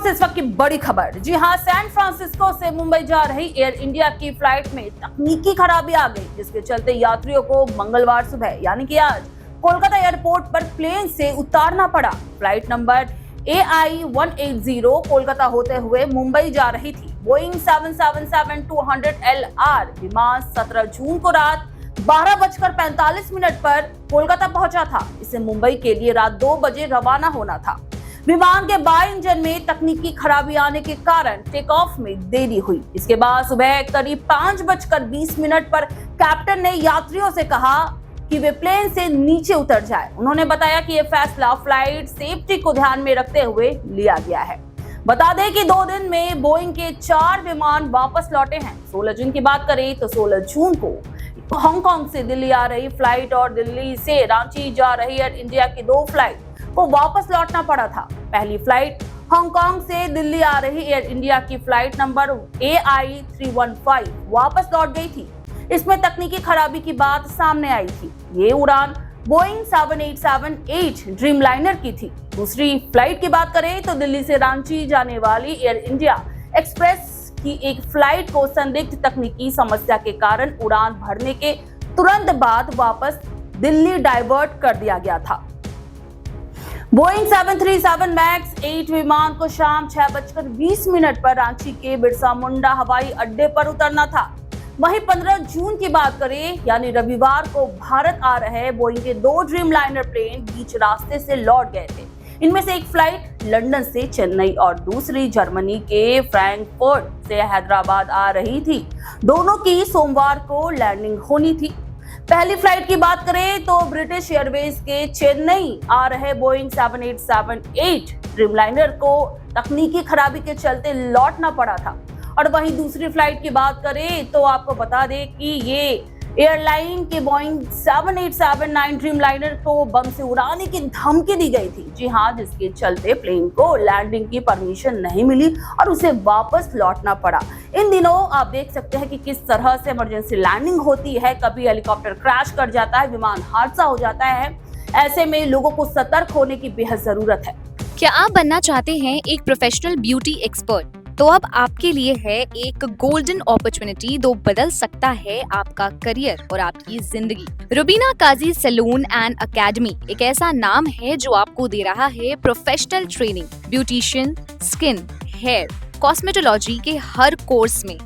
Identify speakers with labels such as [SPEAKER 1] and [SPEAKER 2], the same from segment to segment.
[SPEAKER 1] से इस वक्त की बड़ी खबर। जी हां, सैन फ्रांसिस्को से मुंबई जा रही एयर इंडिया की फ्लाइट में तकनीकी खराबी आ गई, जिसके चलते यात्रियों को मंगलवार सुबह यानी कि आज कोलकाता एयरपोर्ट पर प्लेन से उतारना पड़ा। फ्लाइट नंबर AI-180 कोलकाता होते हुए मुंबई जा रही थी। बोइंग 777-200 विमान 17 जून को रात 12:45 पर कोलकाता पहुंचा था। इसे मुंबई के लिए रात 2 बजे रवाना होना था। विमान के बाएं इंजन में तकनीकी खराबी आने के कारण टेक ऑफ में देरी हुई। इसके बाद सुबह करीब 5:20 पर कैप्टन ने यात्रियों से कहा कि वे प्लेन से नीचे उतर जाएं। उन्होंने बताया कि यह फैसला फ्लाइट सेफ्टी को ध्यान में रखते हुए लिया गया है। बता दें कि 2 दिन में बोइंग के 4 विमान वापस लौटे हैं। 16 जून की बात करें तो 16 जून को हांगकांग से दिल्ली आ रही फ्लाइट और दिल्ली से रांची जा रही एयर इंडिया की 2 फ्लाइट को वापस लौटना पड़ा था। पहली फ्लाइट हांगकांग से दिल्ली आ रही एयर इंडिया की फ्लाइट नंबर AI-315 वापस लौट गई थी। इसमें तकनीकी खराबी की बात सामने आई थी। ये उड़ान बोइंग 7878 ड्रीमलाइनर की थी। दूसरी फ्लाइट की बात करें तो दिल्ली से रांची जाने वाली एयर इंडिया एक्सप्रेस की एक फ्लाइट को संदिग्ध तकनीकी समस्या के कारण उड़ान भरने के तुरंत बाद वापस दिल्ली डाइवर्ट कर दिया गया था। बोइंग 737 मैक्स 8 विमान को शाम 6:20 पर रांची के बिरसा मुंडा हवाई अड्डे पर उतरना था। वहीं 15 जून की बात करें यानी रविवार को भारत आ रहे बोइंग के 2 ड्रीमलाइनर प्लेन बीच रास्ते से लौट गए थे। इनमें से एक फ्लाइट लंदन से चेन्नई और दूसरी जर्मनी के फ्रैंकफर्ट से हैदराबाद आ रही थी। दोनों की सोमवार को लैंडिंग होनी थी। पहली फ्लाइट की बात करें तो ब्रिटिश एयरवेज के चेन्नई आ रहे बोइंग 7878 ड्रीमलाइनर को तकनीकी खराबी के चलते लौटना पड़ा था। और वहीं दूसरी फ्लाइट की बात करें तो आपको बता दें कि ये एयरलाइन के बोइंग 7879 ड्रीमलाइनर को बम से उड़ाने की धमकी दी गई थी। जी हां, जिसके चलते प्लेन को लैंडिंग की परमिशन नहीं मिली और उसे वापस लौटना पड़ा। इन दिनों आप देख सकते हैं कि किस तरह से इमरजेंसी लैंडिंग होती है। कभी हेलीकॉप्टर क्रैश कर जाता है, विमान हादसा हो जाता है। ऐसे में लोगों को सतर्क होने की बेहद जरूरत है।
[SPEAKER 2] क्या आप बनना चाहते हैं एक प्रोफेशनल ब्यूटी एक्सपर्ट? तो अब आपके लिए है एक गोल्डन अपॉर्चुनिटी जो बदल सकता है आपका करियर और आपकी जिंदगी। Rubina Kazi salon and academy एक ऐसा नाम है जो आपको दे रहा है professional training, beautician, skin, hair, cosmetology के हर कोर्स में।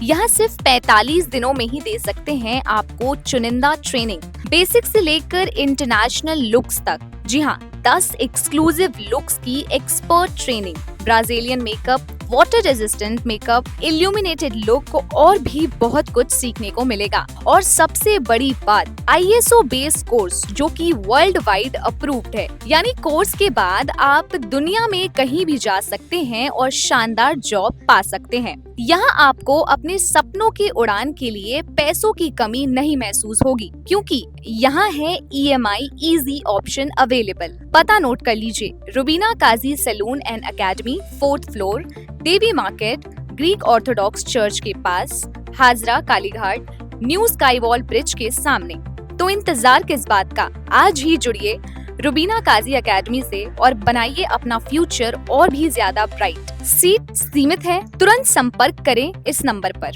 [SPEAKER 2] यहाँ सिर्फ 45 दिनों में ही दे सकते हैं आपको चुनिंदा ट्रेनिंग, बेसिक से लेकर इंटरनेशनल लुक्स तक। जी हाँ, 10 एक्सक्लूसिव लुक्स की expert training, Brazilian makeup, water resistant makeup, illuminated look और भी बहुत कुछ सीखने को मिलेगा। और सबसे बड़ी बात, ISO बेस्ड कोर्स जो कि वर्ल्ड वाइड अप्रूव्ड है। यानी कोर्स के बाद आप दुनिया में कहीं भी जा सकते हैं और शानदार जॉब पा सकते हैं। यहाँ आपको अपने सपनों की उड़ान के लिए पैसों की कमी नहीं महसूस होगी, क्योंकि यहाँ है EMI इजी ऑप्शन अवेलेबल। पता नोट कर लीजिए, Rubina Kazi salon and academy, 4th floor, Devi market, Greek orthodox church के पास, Hazra Kalighat, new sky wall bridge के सामने। तो इंतजार किस बात का, आज ही जुड़िए रुबीना काजी एकेडमी से और बनाइए अपना फ्यूचर और भी ज्यादा ब्राइट। सीट सीमित है, तुरंत संपर्क करें इस नंबर पर।